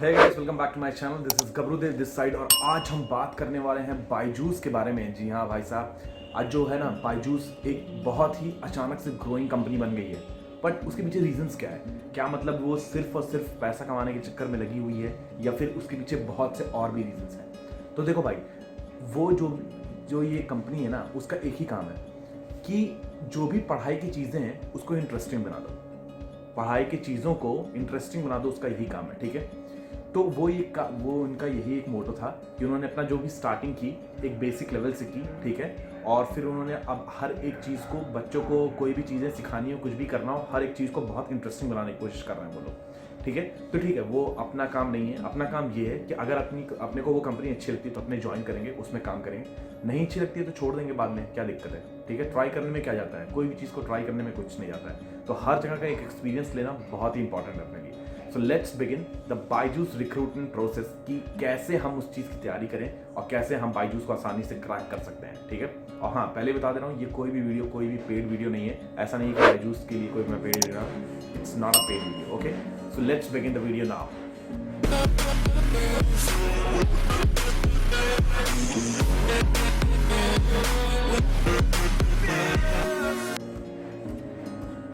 Hey guys, welcome back to my channel. This is Gabrudev this side और आज हम बात करने वाले हैं बायजूस के बारे में। जी हाँ भाई साहब, आज जो है ना, बायजूस एक बहुत ही अचानक से ग्रोइंग कंपनी बन गई है। बट उसके पीछे रीजंस क्या है? क्या मतलब वो सिर्फ और सिर्फ पैसा कमाने के चक्कर में लगी हुई है या फिर उसके पीछे बहुत से और भी रीजंस हैं? तो देखो भाई, वो जो ये कंपनी है ना, उसका एक ही काम है कि जो भी पढ़ाई की चीज़ें हैं उसको इंटरेस्टिंग बना दो। पढ़ाई की चीज़ों को इंटरेस्टिंग बना दो, उसका यही काम है। ठीक है, तो वो उनका यही एक मोटो था कि उन्होंने अपना जो भी स्टार्टिंग की एक बेसिक लेवल से की। ठीक है, और फिर उन्होंने अब हर एक चीज़ को, बच्चों को कोई भी चीज़ें सिखानी हो, कुछ भी करना हो, हर एक चीज़ को बहुत इंटरेस्टिंग बनाने की कोशिश कर रहे हैं वो लोग। ठीक है, तो ठीक है, वो अपना काम नहीं है। अपना काम ये है कि अगर अपने को वो कंपनी अच्छी लगती है तो अपने ज्वाइन करेंगे, उसमें काम करेंगे। नहीं अच्छी लगती है तो छोड़ देंगे बाद में, क्या दिक्कत है? ठीक है, ट्राई करने में क्या जाता है? कोई भी चीज़ को ट्राई करने में कुछ नहीं जाता है। तो हर जगह का एक एक्सपीरियंस लेना बहुत ही इंपॉर्टेंट है अपने लिए। सो let's begin the Byju's recruitment process कि कैसे हम उस चीज़ की तैयारी करें और कैसे हम बायजूस को आसानी से क्रैक कर सकते हैं। ठीक है, और हाँ, पहले बता दे रहा हूँ, ये कोई भी पेड वीडियो नहीं है। ऐसा नहीं है कि बायजूस के लिए कोई मैं पेड दे रहा हूँ। It's not a paid video. Okay, so let's begin the video now.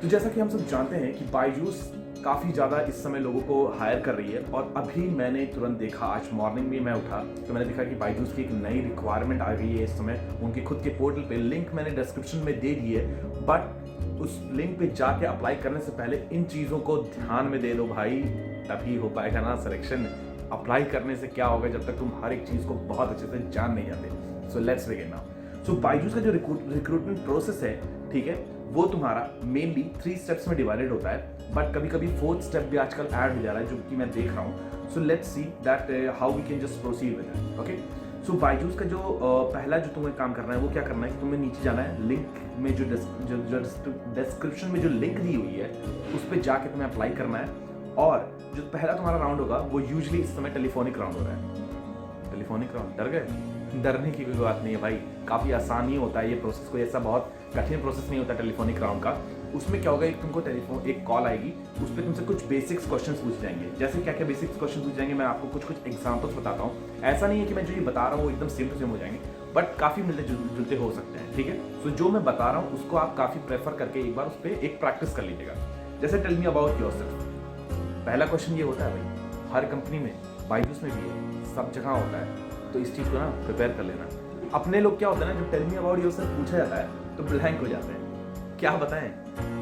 तो जैसा कि हम सब जानते हैं कि बायजूस काफ़ी ज़्यादा इस समय लोगों को हायर कर रही है। और अभी मैंने तुरंत देखा, आज मॉर्निंग में मैं उठा तो मैंने देखा कि बायजूस की एक नई रिक्वायरमेंट आ गई है इस समय उनके खुद के पोर्टल पे। लिंक मैंने डिस्क्रिप्शन में दे दी है, बट उस लिंक पे जाके अप्लाई करने से पहले इन चीज़ों को ध्यान में दे लो भाई, तभी हो पाएगा ना सिलेक्शन। अप्लाई करने से क्या होगा जब तक तुम हर एक चीज़ को बहुत अच्छे से जान नहीं जाते। So let's begin now. So Byju's का जो रिक्रूटमेंट प्रोसेस है, ठीक है, वो तुम्हारा मेनली 3 स्टेप्स में डिवाइडेड होता है। बट कभी कभी 4th स्टेप भी आजकल ऐड हो जा रहा है, जो कि मैं देख रहा हूँ। So let's see that how we can just proceed with it. Okay, so Byju's का जो पहला जो तुम्हें काम करना है वो क्या करना है कि तुम्हें नीचे जाना है। लिंक में जो डिस्क्रिप्शन में जो लिंक दी हुई है उस पर जाके तुम्हें अप्लाई करना है। और जो पहला तुम्हारा राउंड होगा वो यूजली इस समय टेलीफोनिक राउंड हो रहा है। टेलीफोनिक राउंड, डर गए? डरने की कोई बात नहीं है भाई, काफ़ी आसान ही होता है ये प्रोसेस। कोई ऐसा बहुत कठिन प्रोसेस नहीं होता टेलीफोनिक राउंड का। उसमें क्या होगा, एक तुमको एक कॉल आएगी, उस पर तुमसे कुछ बेसिक्स क्वेश्चंस पूछ जाएंगे। जैसे क्या क्या बेसिक्स क्वेश्चन पूछ जाएंगे, मैं आपको कुछ एग्जांपल्स बताता हूँ। ऐसा नहीं है कि मैं जो ये बता रहा हूँ वो एकदम सेम टू सेम हो जाएंगे, बट काफ़ी मिलते जुलते हो सकते हैं। ठीक है, सो जो मैं बता रहा हूँ उसको आप काफ़ी प्रेफर करके एक बार उस पर एक प्रैक्टिस कर लीजिएगा। जैसे टेल मी अबाउट योरसेल्फ, पहला क्वेश्चन ये होता है भाई, हर कंपनी में, बायजूस में भी है, सब जगह होता है, तो इस चीज़ को ना प्रिपेयर कर लेना। अपने लोग क्या होता है ना, जब टेल मी अबाउट योरसेल्फ पूछा जाता है तो ब्लैंक हो जाते हैं। क्या बताएं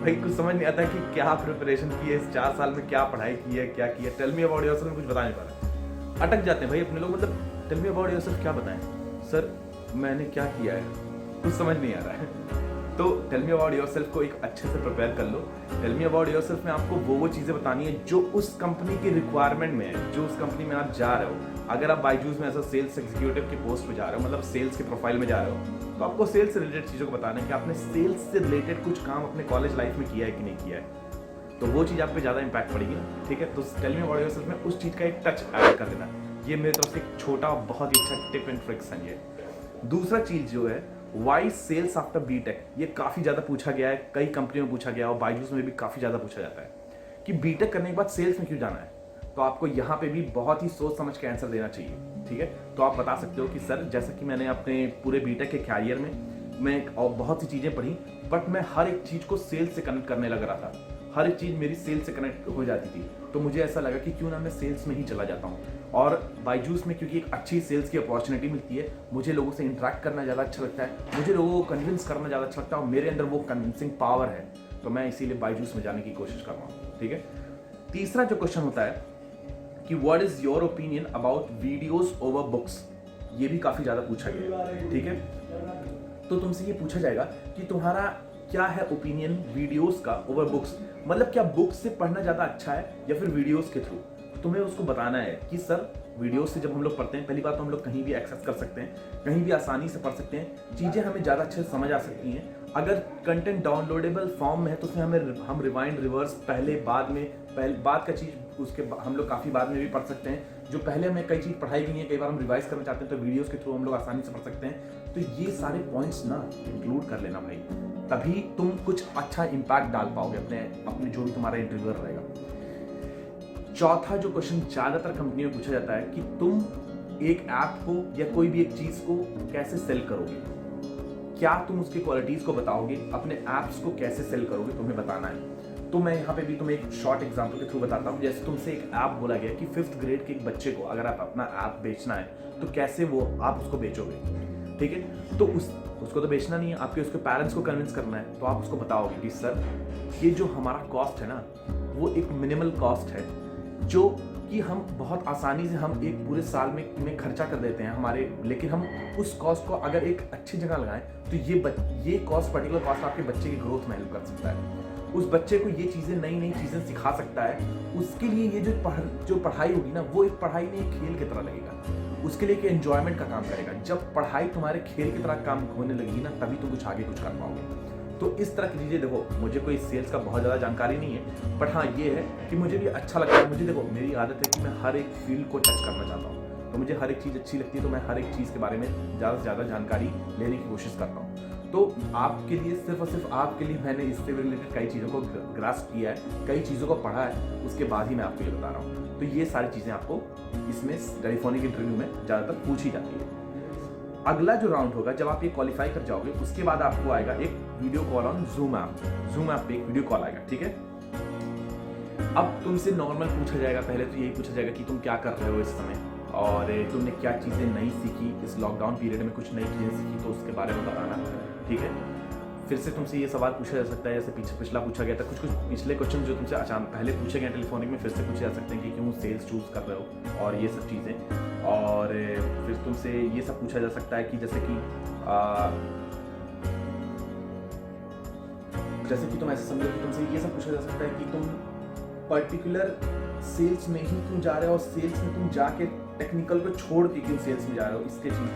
भाई, कुछ समझ नहीं आता कि क्या प्रिपरेशन की है इस 4 साल में, क्या पढ़ाई की है, क्या किया। टेल मी अबाउट योरसेल्फ में कुछ बता नहीं पा रहा, अटक जाते हैं भाई अपने लोग। मतलब टेल मी अबाउट योरसेल्फ क्या बताएं सर, मैंने क्या किया है, कुछ समझ नहीं आ रहा है। तो टेल मी अबाउट योरसेल्फ को एक अच्छे से प्रिपेयर कर लो। टेल मी अबाउट योरसेल्फ में आपको वो चीज़ें बतानी है जो उस कंपनी की रिक्वायरमेंट में है, जो उस कंपनी में आप जा रहे हो। अगर आप बायजूस में ऐसा सेल्स एग्जीक्यूटिव की पोस्ट पे जा रहे हो, मतलब सेल्स के प्रोफाइल में जा रहे हो, तो आपको सेल्स से रिलेटेड चीज़ों को बताना है कि आपने सेल्स से रिलेटेड कुछ काम अपने कॉलेज लाइफ में किया है कि नहीं किया है। तो वो चीज़ आप पे ज़्यादा इंपैक्ट पड़ेगी। ठीक है, तो टेल मी अबाउट योरसेल्फ में उस चीज़ का एक टच ऐड कर देना। ये मेरी तरफ से एक छोटा बहुत ही अच्छा टिप एंड ट्रिक्स है ये। दूसरा चीज़ जो है, वाई सेल्स आफ्टर बीटेक, ये काफ़ी ज़्यादा पूछा गया है, कई कंपनियों में पूछा गया और बायजूस में भी काफ़ी ज़्यादा पूछा जाता है कि बीटेक करने के बाद सेल्स में क्यों जाना है। तो आपको यहाँ पे भी बहुत ही सोच समझ के आंसर देना चाहिए। ठीक है, तो आप बता सकते हो कि सर, जैसा कि मैंने अपने पूरे बीटेक के कैरियर में मैं और बहुत सी चीज़ें पढ़ी, बट मैं हर एक चीज़ को सेल्स से कनेक्ट करने लग रहा था। हर एक चीज़ मेरी सेल्स से कनेक्ट हो जाती थी, तो मुझे ऐसा लगा कि क्यों ना मैं सेल्स में ही चला जाता हूँ। और बायजूस में क्योंकि एक अच्छी सेल्स की अपॉर्चुनिटी मिलती है, मुझे लोगों से इंटरेक्ट करना ज़्यादा अच्छा लगता है, मुझे लोगों को कन्विंस करना ज़्यादा अच्छा लगता है और मेरे अंदर वो कन्विंसिंग पावर है, तो मैं इसीलिए बायजूस में जाने की कोशिश कर रहा हूँ। ठीक है, तीसरा जो क्वेश्चन होता है कि what is your opinion about videos over books, ये भी काफ़ी ज़्यादा पूछा गया है। ठीक है, तो तुमसे ये पूछा जाएगा कि तुम्हारा क्या है ओपिनियन वीडियोस का ओवर बुक्स, मतलब क्या बुक्स से पढ़ना ज़्यादा अच्छा है या फिर वीडियोस के थ्रू। तुम्हें उसको बताना है कि सर, वीडियोस से जब हम लोग पढ़ते हैं, पहली बात तो हम लोग कहीं भी एक्सेस कर सकते हैं, कहीं भी आसानी से पढ़ सकते हैं, चीज़ें हमें ज़्यादा अच्छे से समझ आ सकती हैं। अगर कंटेंट डाउनलोडेबल फॉर्म में है तो उसमें हम रिवाइंड रिवर्स, पहले बाद का चीज़ उसके हम लोग काफ़ी बाद में भी पढ़ सकते हैं। जो पहले हमें कई चीज़ पढ़ाई भी नहीं है, कई बार हम रिवाइज करना चाहते हैं, तो वीडियोस के थ्रू हम लोग आसानी से पढ़ सकते हैं। तो ये सारे पॉइंट्स ना इंक्लूड कर लेना भाई, तभी तुम कुछ अच्छा इम्पैक्ट डाल पाओगे अपने जो भी तुम्हारा इंटरव्यूअर रहेगा। चौथा जो क्वेश्चन ज़्यादातर कंपनियों में पूछा जाता है कि तुम एक ऐप को या कोई भी एक चीज़ को कैसे सेल करोगे, क्या तुम उसकी क्वालिटीज़ को बताओगे, अपने ऐप्स को कैसे सेल करोगे, तुम्हें बताना है। तो मैं यहाँ पे भी तुम्हें एक शॉर्ट एग्जांपल के थ्रू बताता हूँ। जैसे तुमसे एक ऐप बोला गया कि 5th ग्रेड के एक बच्चे को अगर आप अपना ऐप बेचना है तो कैसे वो आप उसको बेचोगे, ठीक है। तो उसको तो बेचना नहीं है, आपके उसके पेरेंट्स को कन्विंस करना है। तो आप उसको बताओगे कि सर ये जो हमारा कॉस्ट है ना वो एक मिनिमल कॉस्ट है, जो कि हम बहुत आसानी से हम एक पूरे साल में खर्चा कर देते हैं हमारे, लेकिन हम उस कॉस्ट को अगर एक अच्छी जगह लगाएं तो ये कॉस्ट, पर्टिकुलर कॉस्ट आपके बच्चे की ग्रोथ में हेल्प कर सकता है, उस बच्चे को ये चीज़ें, नई चीज़ें सिखा सकता है। उसके लिए ये जो पढ़ाई होगी ना वो एक पढ़ाई नहीं, एक खेल की तरह लगेगा, उसके लिए एक एंजॉयमेंट का काम करेगा। जब पढ़ाई तुम्हारे खेल की तरह काम होने लगेगी ना तभी तुम कुछ आगे कुछ कर पाओगे। तो इस तरह की चीज़ें, देखो मुझे कोई सेल्स का बहुत ज़्यादा जानकारी नहीं है, बट हाँ ये है कि मुझे भी अच्छा लगता है। मुझे देखो मेरी आदत है कि मैं हर एक फील्ड को टच करना चाहता हूँ, तो मुझे हर एक चीज़ अच्छी लगती है, तो मैं हर एक चीज़ के बारे में ज़्यादा से ज़्यादा जानकारी लेने की कोशिश करता हूँ। तो आपके लिए, सिर्फ और सिर्फ आपके लिए मैंने इससे रिलेटेड कई चीज़ों को ग्रास्प किया है, कई चीज़ों को पढ़ा है, उसके बाद ही मैं आपको ये बता रहा हूँ। तो ये सारी चीज़ें आपको इसमें टेलीफोनिक इंटरव्यू में ज़्यादातर पूछी जाती है। अगला जो राउंड होगा, जब आप ये क्वालिफाई कर जाओगे उसके बाद आपको आएगा एक video call on zoom app पे एक वीडियो कॉल आएगा, ठीक है। अब तुमसे नॉर्मल पूछा जाएगा, पहले तो यही पूछा जाएगा कि तुम क्या कर रहे हो इस समय और तुमने क्या चीज़ें नई सीखी इस लॉकडाउन पीरियड में, कुछ नई चीज़ें सीखी तो उसके बारे में बताना, ठीक है। फिर से तुमसे ये सवाल पूछा जा सकता है, जैसे पिछला पूछा गया था, कुछ पिछले क्वेश्चन जो तुमसे अचानक पहले पूछे गए टेलीफोनिक में फिर से पूछे जा सकते हैं कि क्यों सेल्स चूज़ कर रहे हो और ये सब चीज़ें। और फिर तुमसे ये सब पूछा जा सकता है कि जैसे कि तुम ऐसे समझो कि तुमसे ये सब पूछा जा सकता है कि तुम पर्टिकुलर सेल्स में ही क्यों जा रहे हो और सेल्स में तुम जाके टेक्निकल को छोड़ के क्यों सेल्स में जा रहे हो,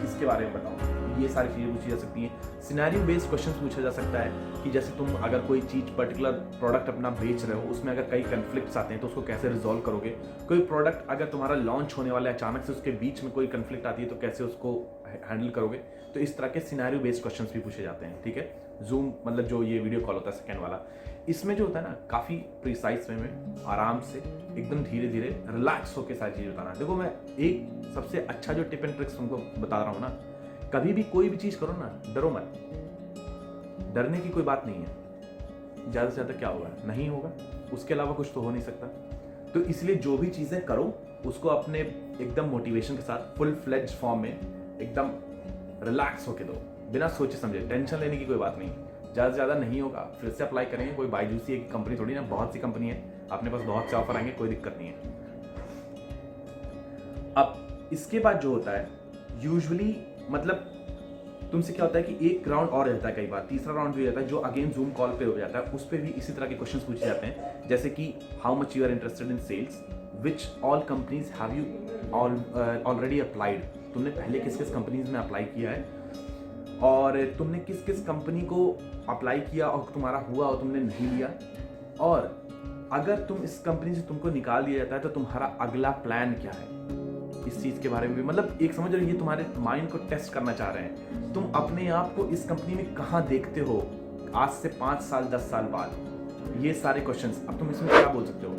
इसके बारे में बताओ। ये सारी चीज़ें पूछी जा सकती हैं। सिनेरियो बेस्ड क्वेश्चंस पूछा जा सकता है कि जैसे तुम अगर कोई चीज़, पर्टिकुलर प्रोडक्ट अपना बेच रहे हो, उसमें अगर कई कन्फ्लिक्ट्स आते हैं तो उसको कैसे रिजॉल्व करोगे। कोई प्रोडक्ट अगर तुम्हारा लॉन्च होने वाला है, अचानक से उसके बीच में कोई कन्फ्लिक्ट आती है तो कैसे उसको हैंडल करोगे। तो इस तरह के सिनेरियो बेस्ड क्वेश्चंस भी पूछे जाते हैं, ठीक है। जूम मतलब जो ये वीडियो कॉल होता है सेकेंड वाला, इसमें जो होता है ना काफ़ी प्रिसाइज वे में, आराम से, एकदम धीरे धीरे रिलैक्स होकर सारी चीज़ बताना। देखो मैं एक सबसे अच्छा जो टिप एंड ट्रिक्स तुमको बता रहा हूँ ना, कभी भी कोई भी चीज़ करो ना, डरो मत। डरने की कोई बात नहीं है, ज़्यादा से ज़्यादा क्या होगा, नहीं होगा, उसके अलावा कुछ तो हो नहीं सकता। तो इसलिए जो भी चीज़ें करो उसको अपने एकदम मोटिवेशन के साथ, फुल फ्लेज फॉर्म में एकदम रिलैक्स होके दो, बिना सोचे समझे। टेंशन लेने की कोई बात नहीं, ज़्यादा से ज़्यादा नहीं होगा, फिर से अप्लाई करेंगे। कोई बायजूसी एक कंपनी थोड़ी ना, बहुत सी कंपनी है, अपने पास बहुत से ऑफर आएंगे, कोई दिक्कत नहीं है। अब इसके बाद जो होता है यूजुअली, मतलब तुमसे क्या होता है कि एक राउंड और रहता है, कई बार तीसरा राउंड भी रहता है जो अगेन जूम कॉल पे हो जाता है। उस पर भी इसी तरह के क्वेश्चंस पूछे जाते हैं, जैसे कि how much you are interested in sales, which all companies have you already applied, तुमने पहले किस किस कंपनीज में अप्लाई किया है और तुमने किस किस कंपनी को अप्लाई किया और तुम्हारा हुआ और तुमने नहीं लिया, और अगर तुम इस कंपनी से तुमको निकाल दिया जाता है तो तुम्हारा अगला प्लान क्या है, इस चीज़ के बारे में भी। मतलब एक समझ रहे हो, ये तुम्हारे माइंड को टेस्ट करना चाह रहे हैं, तुम अपने आप को इस कंपनी में कहाँ देखते हो आज से 5 साल 10 साल बाद, ये सारे क्वेश्चंस। अब तुम इसमें क्या बोल सकते हो,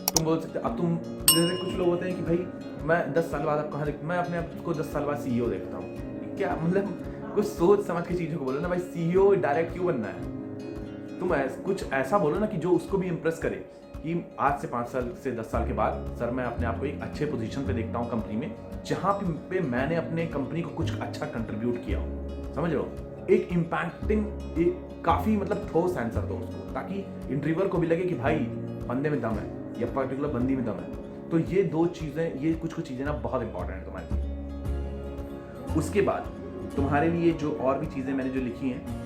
तुम बोल सकते हो, अब तुम जैसे कुछ लोग होते हैं कि भाई मैं 10 साल बाद आप कहाँ देखते, मैं अपने आप को 10 साल बाद CEO देखता हूँ। क्या मतलब, कुछ सोच समझ के चीज़ों को बोलो ना भाई, CEO डायरेक्ट क्यों बनना है, तुम कुछ ऐसा बोलो ना कि जो उसको भी इम्प्रेस करे कि आज से 5 साल से 10 साल के बाद सर मैं अपने आप को एक अच्छे पोजीशन पे देखता हूँ कंपनी में, जहाँ पे मैंने अपने कंपनी को कुछ अच्छा कंट्रीब्यूट किया हो। समझ लो, एक इम्पैक्टिंग, एक काफ़ी मतलब ठोस आंसर दो उसको, ताकि इंटरव्यूअर को भी लगे कि भाई बंदे में दम है या पर्टिकुलर बंदी में दम है। तो ये दो चीज़ें, ये कुछ चीज़ें ना बहुत इंपॉर्टेंट है तुम्हारे लिए। उसके बाद तुम्हारे लिए जो और भी चीज़ें मैंने जो लिखी हैं,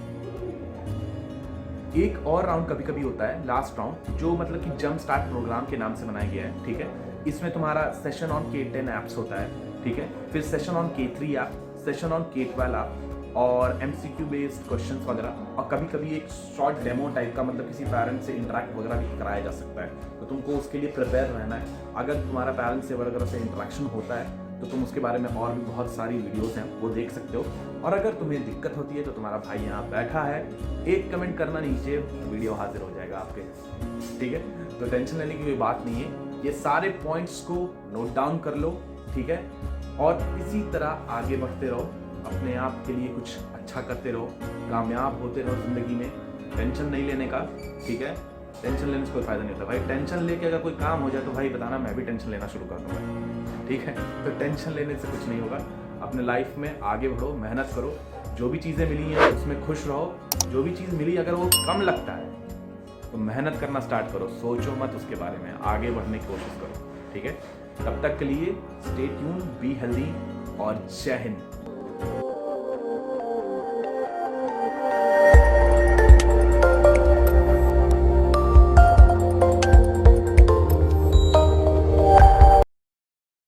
एक और राउंड कभी कभी होता है, लास्ट राउंड, जो मतलब कि जंप स्टार्ट प्रोग्राम के नाम से बनाया गया है, ठीक है। इसमें तुम्हारा सेशन ऑन K10 ऐप्स होता है, ठीक है, फिर session on K3 app, session on K12 app और MCQ बेस्ड क्वेश्चंस वगैरह, और कभी कभी एक शॉर्ट डेमो टाइप का, मतलब किसी पेरेंट से इंटरेक्ट वगैरह भी कराया जा सकता है। तो तुमको उसके लिए प्रिपेयर रहना है। अगर तुम्हारा पेरेंट से वगैरह से इंटरेक्शन होता है तो तुम उसके बारे में और भी बहुत सारी वीडियोस हैं वो देख सकते हो। और अगर तुम्हें दिक्कत होती है तो तुम्हारा भाई यहाँ बैठा है, एक कमेंट करना नीचे, वीडियो हाजिर हो जाएगा आपके, ठीक है। तो टेंशन लेने की कोई बात नहीं है। ये सारे पॉइंट्स को नोट डाउन कर लो, ठीक है, और इसी तरह आगे बढ़ते रहो, अपने आप के लिए कुछ अच्छा करते रहो, कामयाब होते रहो जिंदगी में। टेंशन नहीं लेने का, ठीक है, टेंशन लेने से कोई फायदा नहीं होता भाई। टेंशन लेके अगर कोई काम हो जाए तो भाई बताना, मैं भी टेंशन लेना शुरू कर दूंगा, ठीक है। तो टेंशन लेने से कुछ नहीं होगा। अपने लाइफ में आगे बढ़ो, मेहनत करो, जो भी चीज़ें मिली हैं उसमें खुश रहो। जो भी चीज़ मिली अगर वो कम लगता है तो मेहनत करना स्टार्ट करो, सोचो मत उसके बारे में, आगे बढ़ने की कोशिश करो, ठीक है। तब तक के लिए स्टे ट्यून, बी हेल्दी और जय हिंद।